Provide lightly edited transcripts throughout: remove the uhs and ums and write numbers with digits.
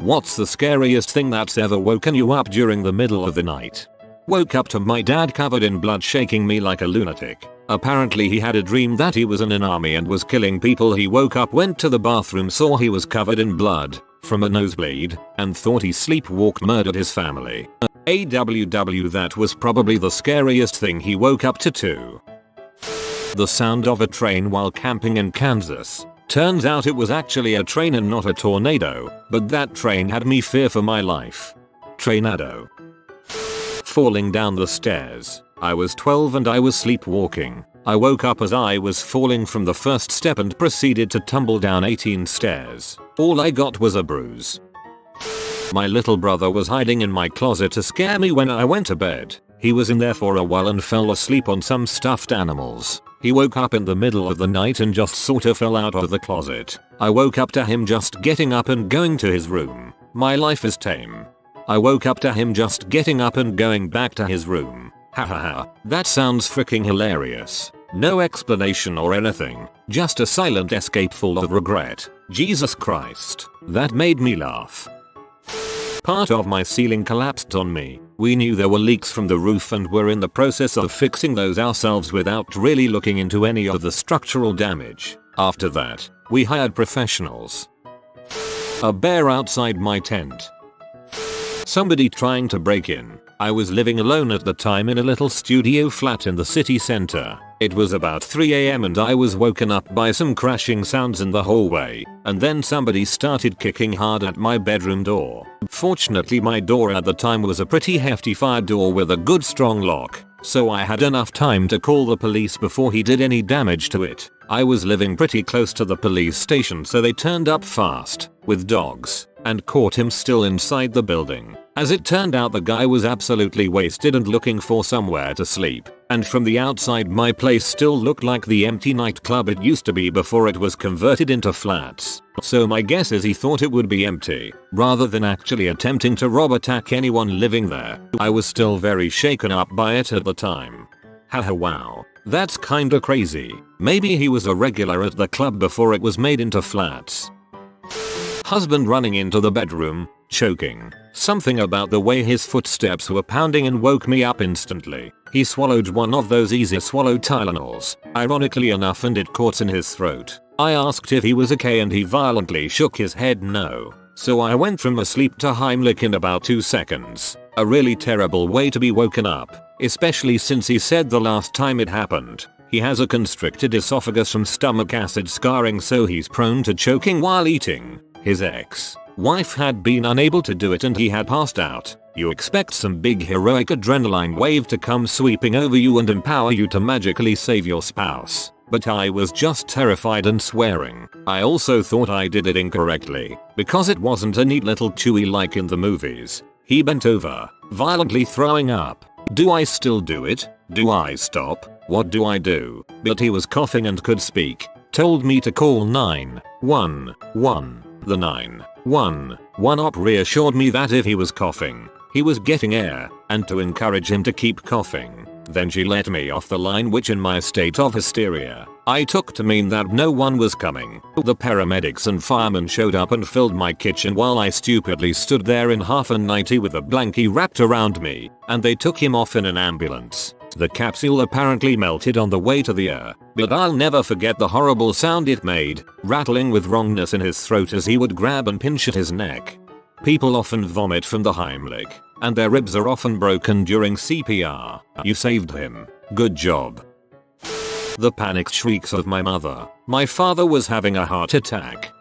What's the scariest thing that's ever woken you up during the middle of the night? Woke up to my dad covered in blood shaking me like a lunatic. Apparently he had a dream that he was in an army and was killing people. He woke up, went to the bathroom, saw he was covered in blood from a nosebleed, and thought he sleepwalked, murdered his family. AWW, that was probably the scariest thing he woke up to too. The sound of a train while camping in Kansas. Turns out it was actually a train and not a tornado, but that train had me fear for my life. Trainado. Falling down the stairs. I was 12 and I was sleepwalking. I woke up as I was falling from the first step and proceeded to tumble down 18 stairs. All I got was a bruise. My little brother was hiding in my closet to scare me when I went to bed. He was in there for a while and fell asleep on some stuffed animals. He woke up in the middle of the night and just sorta fell out of the closet. I woke up to him just getting up and going to his room. My life is tame. I woke up to him just getting up and going back to his room. Hahaha, that sounds freaking hilarious. No explanation or anything, just a silent escape full of regret. Jesus Christ, that made me laugh. Part of my ceiling collapsed on me. We knew there were leaks from the roof and were in the process of fixing those ourselves without really looking into any of the structural damage. After that, we hired professionals. A bear outside my tent. Somebody trying to break in. I was living alone at the time in a little studio flat in the city center. It was about 3 AM and I was woken up by some crashing sounds in the hallway, and then somebody started kicking hard at my bedroom door. Fortunately my door at the time was a pretty hefty fire door with a good strong lock, so I had enough time to call the police before he did any damage to it. I was living pretty close to the police station, so they turned up fast, with dogs, and caught him still inside the building. As it turned out, the guy was absolutely wasted and looking for somewhere to sleep, and from the outside my place still looked like the empty nightclub it used to be before it was converted into flats. So my guess is he thought it would be empty, rather than actually attempting to attack anyone living there. I was still very shaken up by it at the time. Haha, wow. That's kinda crazy. Maybe he was a regular at the club before it was made into flats. Husband running into the bedroom, choking. Something about the way his footsteps were pounding and woke me up instantly. He swallowed one of those easy swallow Tylenols, ironically enough, and it caught in his throat. I asked if he was okay and he violently shook his head no. So I went from asleep to Heimlich in about 2 seconds. A really terrible way to be woken up, especially since he said the last time it happened, he has a constricted esophagus from stomach acid scarring, so he's prone to choking while eating. His ex-wife had been unable to do it and he had passed out. You expect some big heroic adrenaline wave to come sweeping over you and empower you to magically save your spouse. But I was just terrified and swearing. I also thought I did it incorrectly, because it wasn't a neat little chewy like in the movies. He bent over, violently throwing up. Do I still do it? Do I stop? What do I do? But he was coughing and could speak. Told me to call 911. The 911 op reassured me that if he was coughing, he was getting air, and to encourage him to keep coughing. Then she let me off the line, which in my state of hysteria, I took to mean that no one was coming. The paramedics and firemen showed up and filled my kitchen while I stupidly stood there in half a nightie with a blankie wrapped around me, and they took him off in an ambulance. The capsule apparently melted on the way to the ER, but I'll never forget the horrible sound it made, rattling with wrongness in his throat as he would grab and pinch at his neck. People often vomit from the Heimlich, and their ribs are often broken during CPR. You saved him. Good job. The panicked shrieks of my mother. My father was having a heart attack.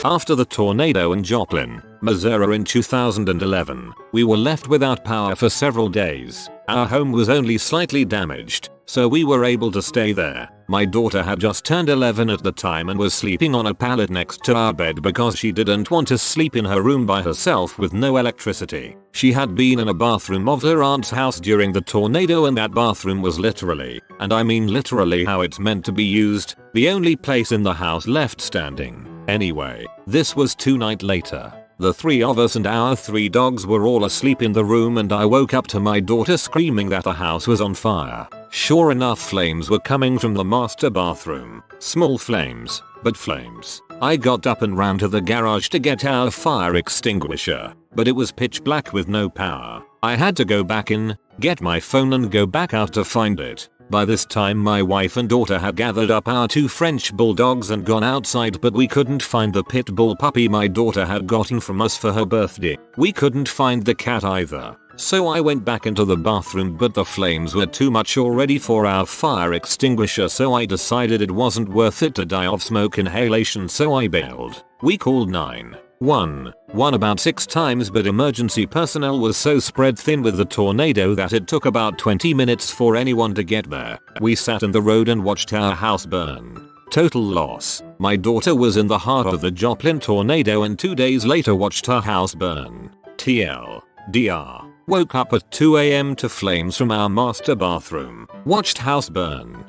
After the tornado in Joplin, Missouri in 2011, we were left without power for several days. Our home was only slightly damaged, so we were able to stay there. My daughter had just turned 11 at the time and was sleeping on a pallet next to our bed because she didn't want to sleep in her room by herself with no electricity. She had been in a bathroom of her aunt's house during the tornado, and that bathroom was literally, and I mean literally how it's meant to be used, the only place in the house left standing. Anyway, this was 2 nights later. The 3 of us and our 3 dogs were all asleep in the room, and I woke up to my daughter screaming that the house was on fire. Sure enough, flames were coming from the master bathroom. Small flames, but flames. I got up and ran to the garage to get our fire extinguisher, but it was pitch black with no power. I had to go back in, get my phone and go back out to find it. By this time my wife and daughter had gathered up our 2 French bulldogs and gone outside, but we couldn't find the pit bull puppy my daughter had gotten from us for her birthday. We couldn't find the cat either. So I went back into the bathroom, but the flames were too much already for our fire extinguisher, so I decided it wasn't worth it to die of smoke inhalation, so I bailed. We called 911 about 6 times, but emergency personnel was so spread thin with the tornado that it took about 20 minutes for anyone to get there. We sat in the road and watched our house burn. Total loss. My daughter was in the heart of the Joplin tornado and 2 days later watched her house burn. TLDR. Woke up at 2 AM to flames from our master bathroom. Watched house burn.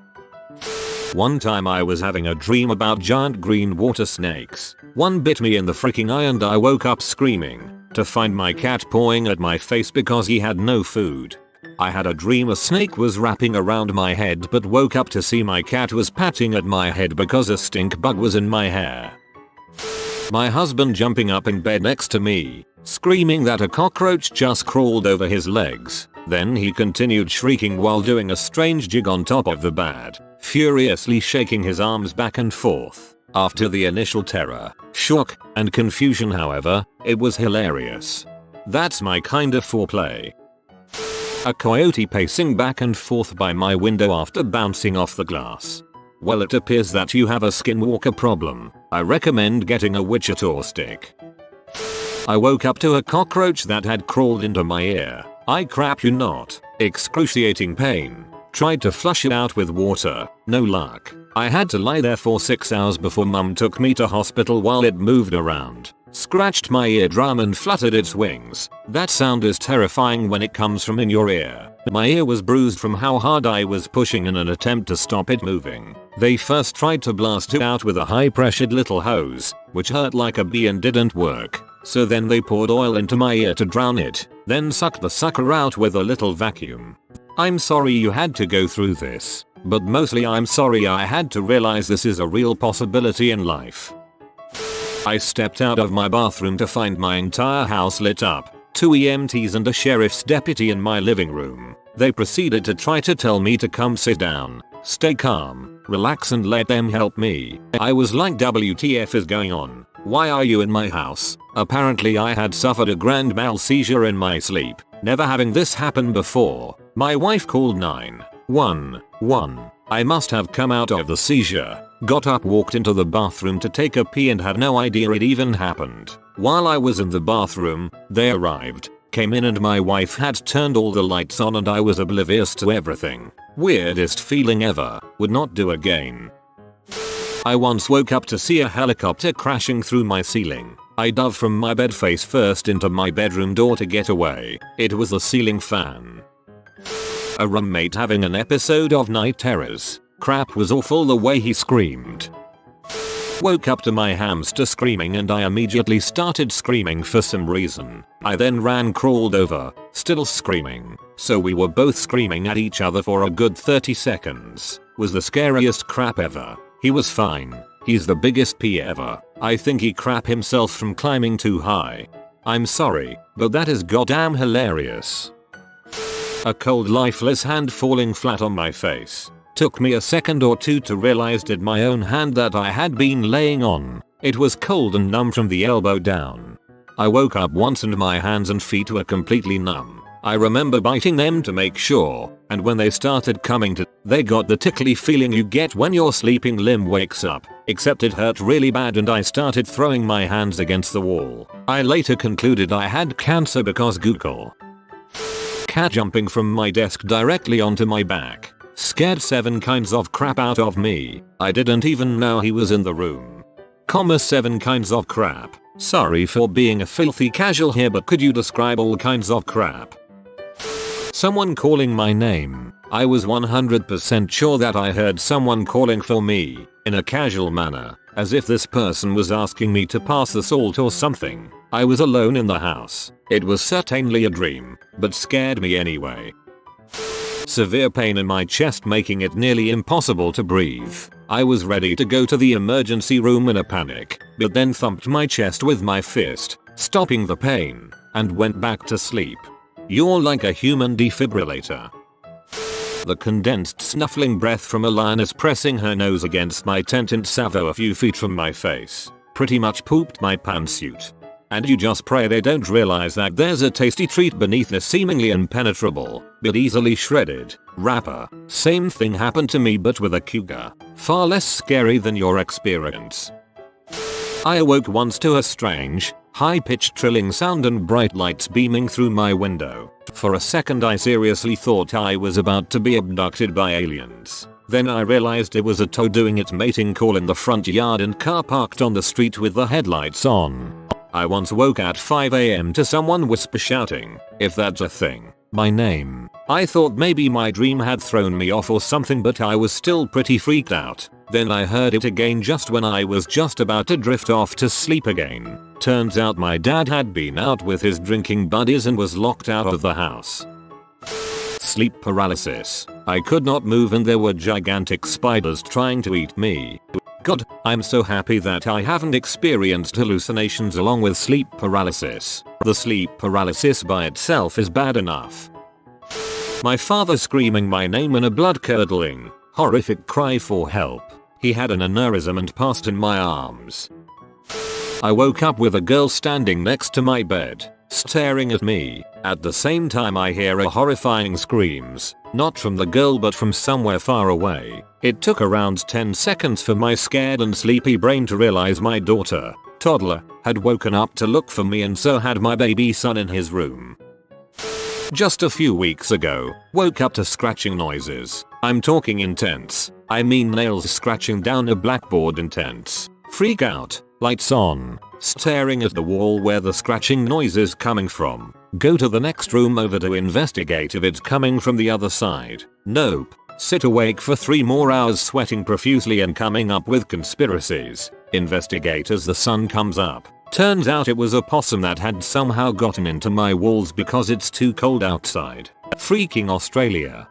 One time I was having a dream about giant green water snakes. One bit me in the freaking eye and I woke up screaming to find my cat pawing at my face because he had no food. I had a dream a snake was wrapping around my head, but woke up to see my cat was patting at my head because a stink bug was in my hair. My husband jumping up in bed next to me, screaming that a cockroach just crawled over his legs. Then he continued shrieking while doing a strange jig on top of the bed, furiously shaking his arms back and forth. After the initial terror, shock, and confusion, however, it was hilarious. That's my kind of foreplay. A coyote pacing back and forth by my window after bouncing off the glass. Well, it appears that you have a skinwalker problem. I recommend getting a Wichita stick. I woke up to a cockroach that had crawled into my ear. I crap you not. Excruciating pain. Tried to flush it out with water. No luck. I had to lie there for 6 hours before mum took me to hospital while it moved around, scratched my eardrum and fluttered its wings. That sound is terrifying when it comes from in your ear. My ear was bruised from how hard I was pushing in an attempt to stop it moving. They first tried to blast it out with a high-pressured little hose, which hurt like a bee and didn't work. So then they poured oil into my ear to drown it, then sucked the sucker out with a little vacuum. I'm sorry you had to go through this, but mostly I'm sorry I had to realize this is a real possibility in life. I stepped out of my bathroom to find my entire house lit up. 2 EMTs and a sheriff's deputy in my living room. They proceeded to try to tell me to come sit down, stay calm, relax and let them help me. I was like, WTF is going on? Why are you in my house? Apparently I had suffered a grand mal seizure in my sleep, never having this happen before. My wife called 911. I must have come out of the seizure, got up, walked into the bathroom to take a pee and had no idea it even happened. While I was in the bathroom, they arrived, came in and my wife had turned all the lights on and I was oblivious to everything. Weirdest feeling ever, would not do again. I once woke up to see a helicopter crashing through my ceiling. I dove from my bed face first into my bedroom door to get away. It was the ceiling fan. A roommate having an episode of night terrors. Crap was awful the way he screamed. Woke up to my hamster screaming and I immediately started screaming for some reason. I then crawled over, still screaming. So we were both screaming at each other for a good 30 seconds. Was the scariest crap ever. He was fine. He's the biggest pee ever. I think he crap himself from climbing too high. I'm sorry, but that is goddamn hilarious. A cold lifeless hand falling flat on my face. Took me a second or two to realize it my own hand that I had been laying on. It was cold and numb from the elbow down. I woke up once and my hands and feet were completely numb. I remember biting them to make sure, and when they started coming to, they got the tickly feeling you get when your sleeping limb wakes up, except it hurt really bad and I started throwing my hands against the wall. I later concluded I had cancer because Google. Cat jumping from my desk directly onto my back. Scared 7 kinds of crap out of me. I didn't even know he was in the room. 7 kinds of crap. Sorry for being a filthy casual here, but could you describe all kinds of crap? Someone calling my name. I was 100% sure that I heard someone calling for me, in a casual manner, as if this person was asking me to pass the salt or something. I was alone in the house. It was certainly a dream, but scared me anyway. Severe pain in my chest making it nearly impossible to breathe. I was ready to go to the emergency room in a panic, but then thumped my chest with my fist, stopping the pain, and went back to sleep. You're like a human defibrillator. The condensed snuffling breath from a lioness pressing her nose against my tent in Savo a few feet from my face pretty much pooped my pantsuit. And you just pray they don't realize that there's a tasty treat beneath the seemingly impenetrable, but easily shredded, wrapper. Same thing happened to me but with a cougar. Far less scary than your experience. I awoke once to a strange, high-pitched trilling sound and bright lights beaming through my window. For a second I seriously thought I was about to be abducted by aliens. Then I realized it was a tow doing its mating call in the front yard and car parked on the street with the headlights on. I once woke at 5 AM to someone whisper shouting, if that's a thing, my name. I thought maybe my dream had thrown me off or something but I was still pretty freaked out. Then I heard it again just when I was just about to drift off to sleep again. Turns out my dad had been out with his drinking buddies and was locked out of the house. Sleep paralysis. I could not move and there were gigantic spiders trying to eat me. God, I'm so happy that I haven't experienced hallucinations along with sleep paralysis. The sleep paralysis by itself is bad enough. My father screaming my name in a blood-curdling, horrific cry for help. He had an aneurysm and passed in my arms. I woke up with a girl standing next to my bed, staring at me. At the same time I hear a horrifying screams, not from the girl but from somewhere far away. It took around 10 seconds for my scared and sleepy brain to realize my daughter, toddler, had woken up to look for me and so had my baby son in his room. Just a few weeks ago, woke up to scratching noises. I'm talking intense. I mean nails scratching down a blackboard intense. Freak out, lights on, staring at the wall where the scratching noise is coming from. Go to the next room over to investigate if it's coming from the other side. Nope. Sit awake for 3 more hours sweating profusely and coming up with conspiracies. Investigate as the sun comes up. Turns out it was a possum that had somehow gotten into my walls because it's too cold outside. Freaking Australia.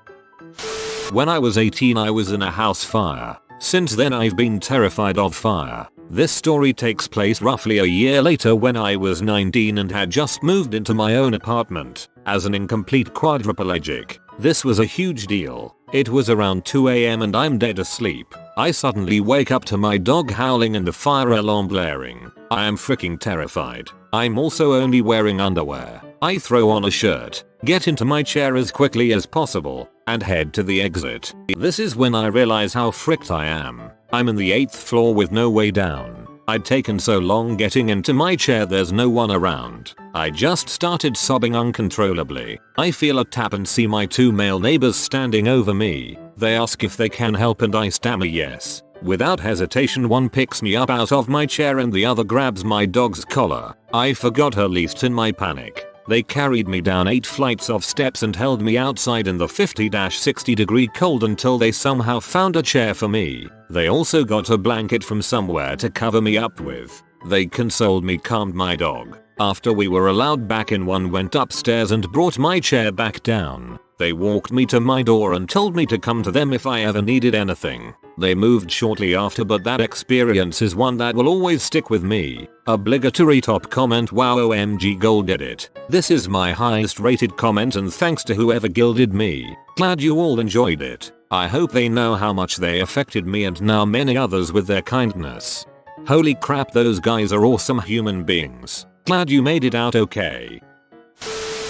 When I was 18 I was in a house fire. Since then I've been terrified of fire. This story takes place roughly a year later when I was 19 and had just moved into my own apartment. As an incomplete quadriplegic, this was a huge deal. It was around 2 AM and I'm dead asleep. I suddenly wake up to my dog howling and the fire alarm blaring. I am freaking terrified. I'm also only wearing underwear. I throw on a shirt, get into my chair as quickly as possible, and head to the exit. This is when I realize how fricked I am. I'm in the 8th floor with no way down. I'd taken so long getting into my chair there's no one around. I just started sobbing uncontrollably. I feel a tap and see my 2 male neighbors standing over me. They ask if they can help and I stammer yes. Without hesitation one picks me up out of my chair and the other grabs my dog's collar. I forgot her leash in my panic. They carried me down 8 flights of steps and held me outside in the 50-60 degree cold until they somehow found a chair for me. They also got a blanket from somewhere to cover me up with. They consoled me, calmed my dog. After we were allowed back in, one went upstairs and brought my chair back down. They walked me to my door and told me to come to them if I ever needed anything. They moved shortly after, but that experience is one that will always stick with me. Obligatory top comment. Wow, OMG gold did it. This is my highest rated comment and thanks to whoever gilded me. Glad you all enjoyed it. I hope they know how much they affected me and now many others with their kindness. Holy crap, those guys are awesome human beings. Glad you made it out okay.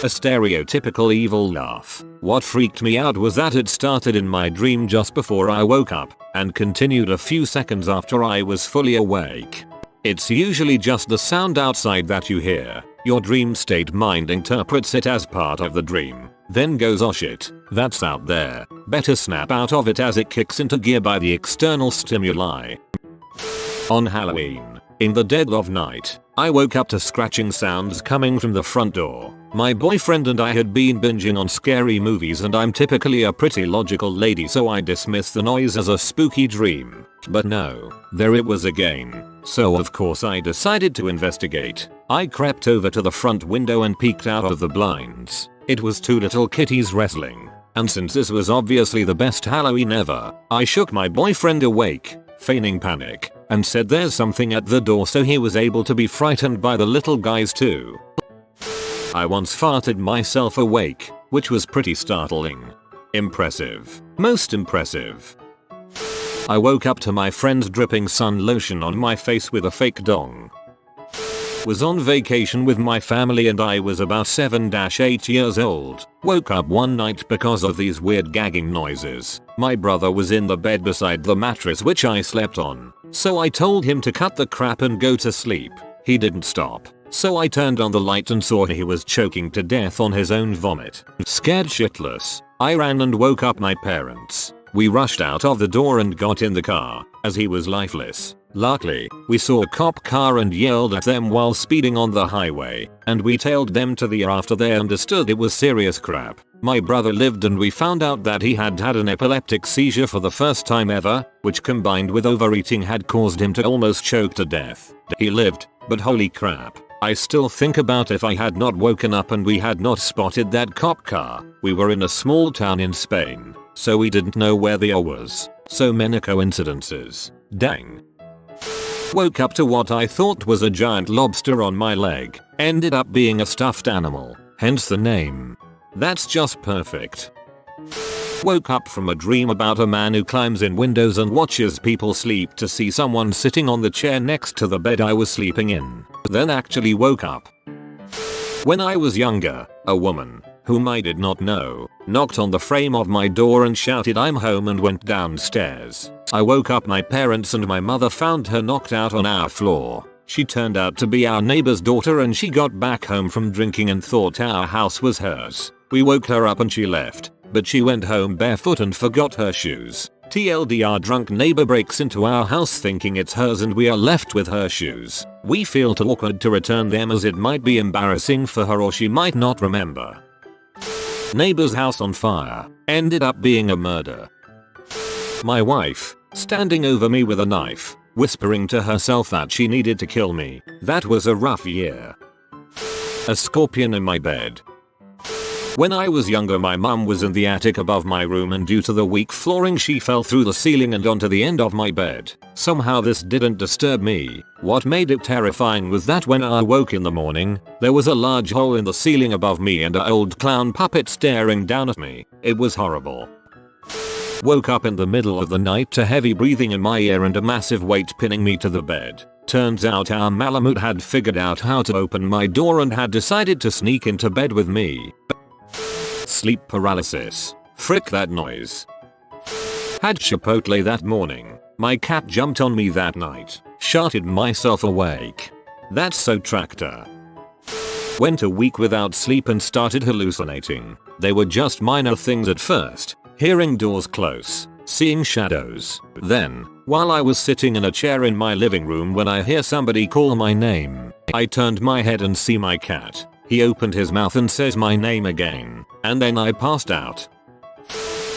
A stereotypical evil laugh. What freaked me out was that it started in my dream just before I woke up and continued a few seconds after I was fully awake. It's usually just the sound outside that you hear. Your dream state mind interprets it as part of the dream, then goes, oh shit, that's out there. Better snap out of it as it kicks into gear by the external stimuli. On Halloween, in the dead of night, I woke up to scratching sounds coming from the front door. My boyfriend and I had been binging on scary movies and I'm typically a pretty logical lady, so I dismissed the noise as a spooky dream. But no, there it was again. So of course I decided to investigate. I crept over to the front window and peeked out of the blinds. It was 2 little kitties wrestling. And since this was obviously the best Halloween ever, I shook my boyfriend awake, feigning panic, and said there's something at the door so he was able to be frightened by the little guys too. I once farted myself awake, which was pretty startling. Impressive. Most impressive. I woke up to my friend's dripping sun lotion on my face with a fake dong. Was on vacation with my family and I was about 7-8 years old. Woke up one night because of these weird gagging noises. My brother was in the bed beside the mattress which I slept on. So I told him to cut the crap and go to sleep. He didn't stop. So I turned on the light and saw he was choking to death on his own vomit. Scared shitless, I ran and woke up my parents. We rushed out of the door and got in the car, as he was lifeless. Luckily, we saw a cop car and yelled at them while speeding on the highway, and we tailed them to the ER after they understood it was serious crap. My brother lived and we found out that he had had an epileptic seizure for the first time ever, which combined with overeating had caused him to almost choke to death. He lived, but holy crap. I still think about if I had not woken up and we had not spotted that cop car. We were in a small town in Spain, so we didn't know where the ER was. So many coincidences. Dang. Woke up to what I thought was a giant lobster on my leg. Ended up being a stuffed animal, hence the name. That's just perfect. Woke up from a dream about a man who climbs in windows and watches people sleep to see someone sitting on the chair next to the bed I was sleeping in. Then actually woke up. When I was younger, a woman, whom I did not know, knocked on the frame of my door and shouted I'm home and went downstairs. I woke up my parents and my mother found her knocked out on our floor. She turned out to be our neighbor's daughter and she got back home from drinking and thought our house was hers. We woke her up and she left, but she went home barefoot and forgot her shoes. TLDR drunk neighbor breaks into our house thinking it's hers and we are left with her shoes. We feel too awkward to return them as it might be embarrassing for her or she might not remember. Neighbor's house on fire. Ended up being a murder. My wife, standing over me with a knife, whispering to herself that she needed to kill me. That was a rough year. A scorpion in my bed. When I was younger my mum was in the attic above my room and due to the weak flooring she fell through the ceiling and onto the end of my bed. Somehow this didn't disturb me. What made it terrifying was that when I woke in the morning, there was a large hole in the ceiling above me and an old clown puppet staring down at me. It was horrible. Woke up in the middle of the night to heavy breathing in my ear and a massive weight pinning me to the bed. Turns out our Malamute had figured out how to open my door and had decided to sneak into bed with me. Sleep paralysis. Frick that noise. Had Chipotle that morning. My cat jumped on me that night. Sharted myself awake. That's so tractor. Went a week without sleep and started hallucinating. They were just minor things at first. Hearing doors close. Seeing shadows. Then, while I was sitting in a chair in my living room when I hear somebody call my name, I turned my head and see my cat. He opened his mouth and says my name again, and then I passed out.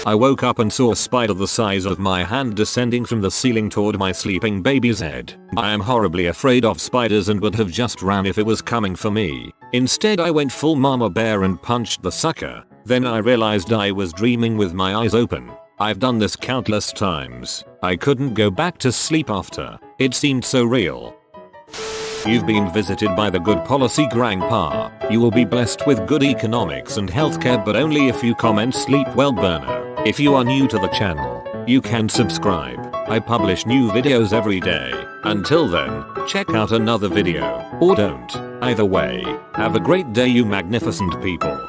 I woke up and saw a spider the size of my hand descending from the ceiling toward my sleeping baby's head. I am horribly afraid of spiders and would have just ran if it was coming for me. Instead I went full mama bear and punched the sucker. Then I realized I was dreaming with my eyes open. I've done this countless times. I couldn't go back to sleep after. It seemed so real. You've been visited by the Good Policy Grandpa. You will be blessed with good economics and healthcare but only if you comment sleep well burner. If you are new to the channel, you can subscribe. I publish new videos every day. Until then, check out another video. Or don't. Either way, have a great day you magnificent people.